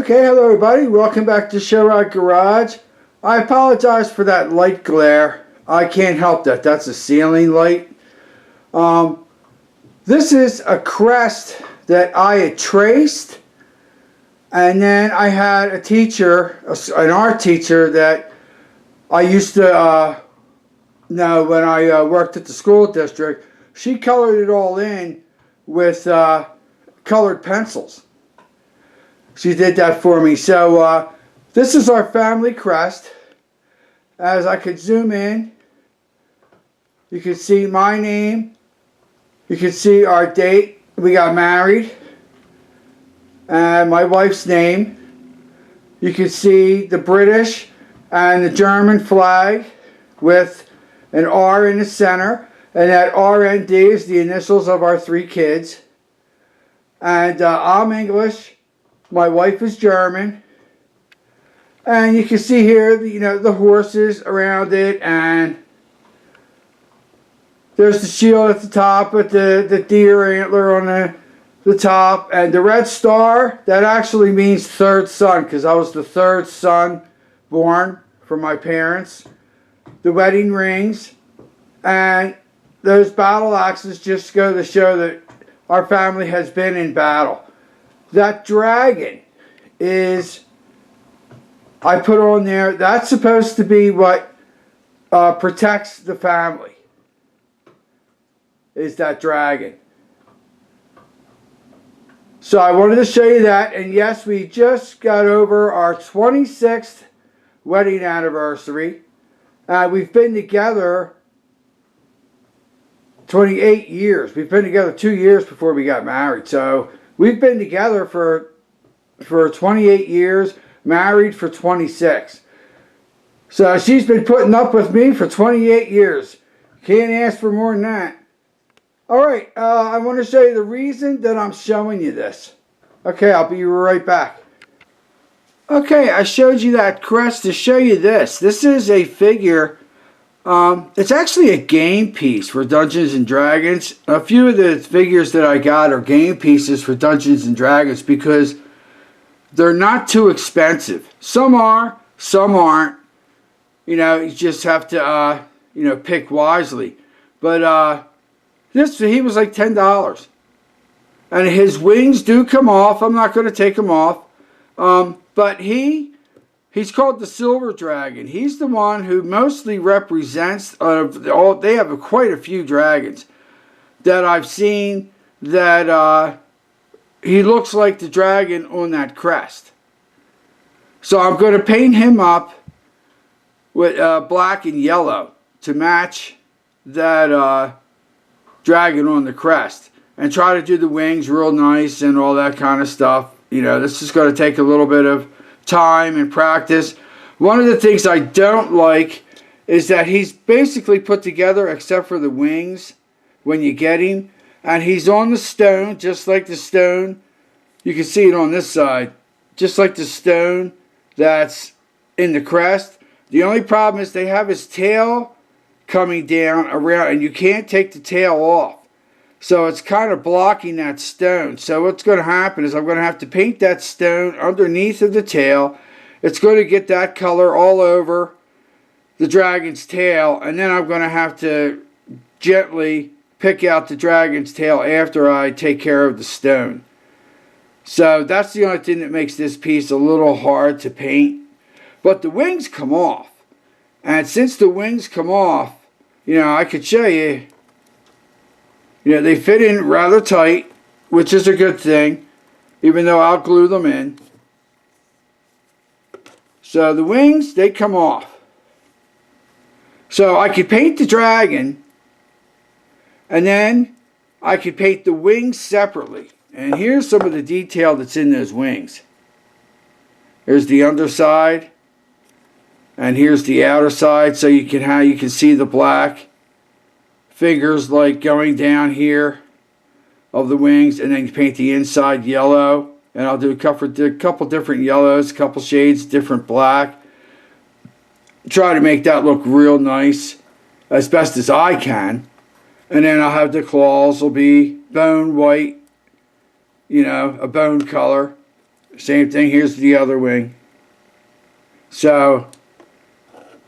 Okay, hello everybody. Welcome back to Show Rod Garage. I apologize for that light glare. I can't help that. That's a ceiling light. This is a Crest that I had traced, and then I had a teacher, an art teacher that I used to know when I worked at the school district. She colored it all in with colored pencils. She did that for me. So this is our family crest. As I could zoom in, you can see my name. You can see our date. We got married. And my wife's name. You can see the British and the German flag with an R in the center. And that RND is the initials of our 3 kids. And I'm English. My wife is German, and you can see here, the horses around it, and there's the shield at the top with the deer antler on the top, and the red star, that actually means 3rd son, because I was the 3rd son born from my parents. The wedding rings, and those battle axes just go to show that our family has been in battle. That dragon is, I put on there, that's supposed to be what protects the family, is that dragon. So I wanted to show you that, and yes, we just got over our 26th wedding anniversary. We've been together 28 years. We've been together 2 years before we got married. So we've been together for 28 years, married for 26. So she's been putting up with me for 28 years. Can't ask for more than that. Alright, I want to show you the reason that I'm showing you this. Okay, I'll be right back. Okay, I showed you that crest to show you this. This is a figure. It's actually a game piece for Dungeons and Dragons. A few of the figures that I got are game pieces for Dungeons and Dragons because they're not too expensive. Some are, some aren't. You just have to, pick wisely. But he was like $10. And his wings do come off. I'm not going to take them off. But he's called the Silver Dragon. He's the one who mostly represents, they have quite a few dragons that I've seen that he looks like the dragon on that crest. So I'm going to paint him up with black and yellow to match that dragon on the crest. And try to do the wings real nice and all that kind of stuff. This is going to take a little bit of time and practice. One of the things I don't like is that he's basically put together except for the wings when you get him. And he's on the stone, just like the stone. You can see it on this side. Just like the stone that's in the crest. The only problem is they have his tail coming down around, and you can't take the tail off. So it's kind of blocking that stone. So what's going to happen is I'm going to have to paint that stone underneath of the tail. It's going to get that color all over the dragon's tail. And then I'm going to have to gently pick out the dragon's tail after I take care of the stone. So that's the only thing that makes this piece a little hard to paint. But the wings come off. And since the wings come off, I could show you. They fit in rather tight, which is a good thing, even though I'll glue them in. So the wings, they come off. So I could paint the dragon, and then I could paint the wings separately. And here's some of the detail that's in those wings. Here's the underside, and here's the outer side, so you can see the black fingers like going down here of the wings, and then you paint the inside yellow, and I'll do a couple different yellows, a couple shades different black. Try to make that look real nice as best as I can. And then I'll have the claws will be bone white, a bone color. Same thing, here's the other wing. So,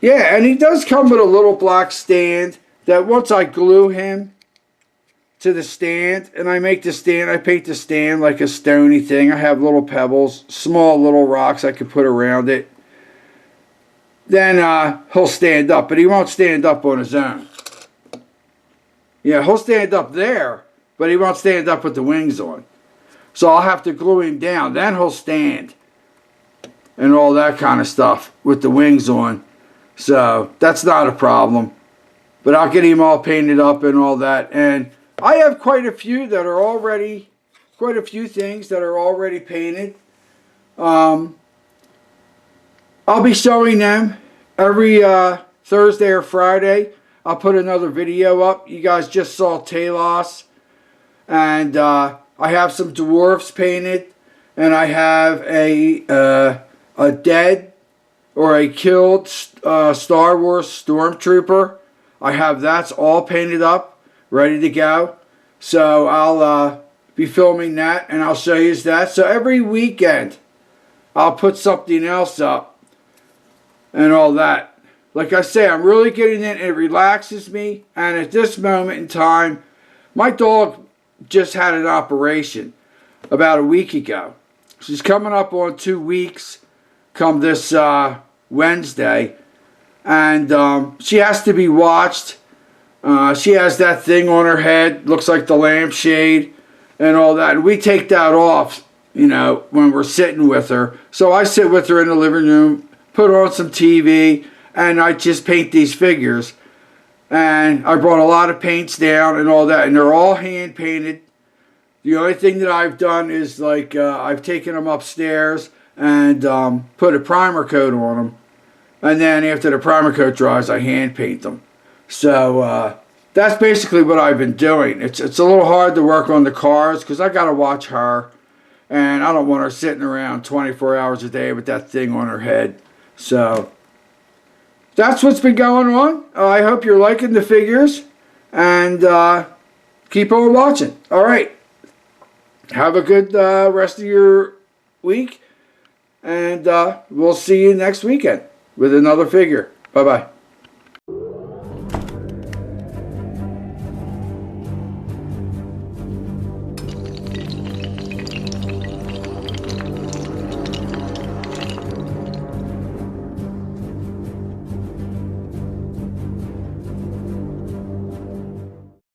yeah, and he does come with a little black stand that once I glue him to the stand, and I make the stand, I paint the stand like a stony thing. I have little pebbles, small little rocks I could put around it. Then he'll stand up, but he won't stand up on his own. Yeah, he'll stand up there, but he won't stand up with the wings on. So I'll have to glue him down. Then he'll stand and all that kind of stuff with the wings on. So that's not a problem. But I'll get him all painted up and all that. And I have quite a few that are already, quite a few things that are already painted. I'll be showing them every Thursday or Friday. I'll put another video up. You guys just saw Talos. And I have some dwarfs painted. And I have a dead or a killed Star Wars Stormtrooper. I have that's all painted up, ready to go. So I'll be filming that and I'll show you that. So every weekend I'll put something else up and all that. Like I say, I'm really getting in. It relaxes me. And at this moment in time, my dog just had an operation about a week ago. She's coming up on 2 weeks come this Wednesday. And she has to be watched. She has that thing on her head, looks like the lampshade and all that. And we take that off, you know, when we're sitting with her. So I sit with her in the living room, put on some TV, and I just paint these figures. And I brought a lot of paints down and all that, and they're all hand painted. The only thing that I've done is like I've taken them upstairs and put a primer coat on them. And then after the primer coat dries, I hand paint them. So that's basically what I've been doing. It's a little hard to work on the cars because I got to watch her. And I don't want her sitting around 24 hours a day with that thing on her head. So that's what's been going on. I hope you're liking the figures. And keep on watching. All right. Have a good rest of your week. And we'll see you next weekend with another figure. Bye-bye.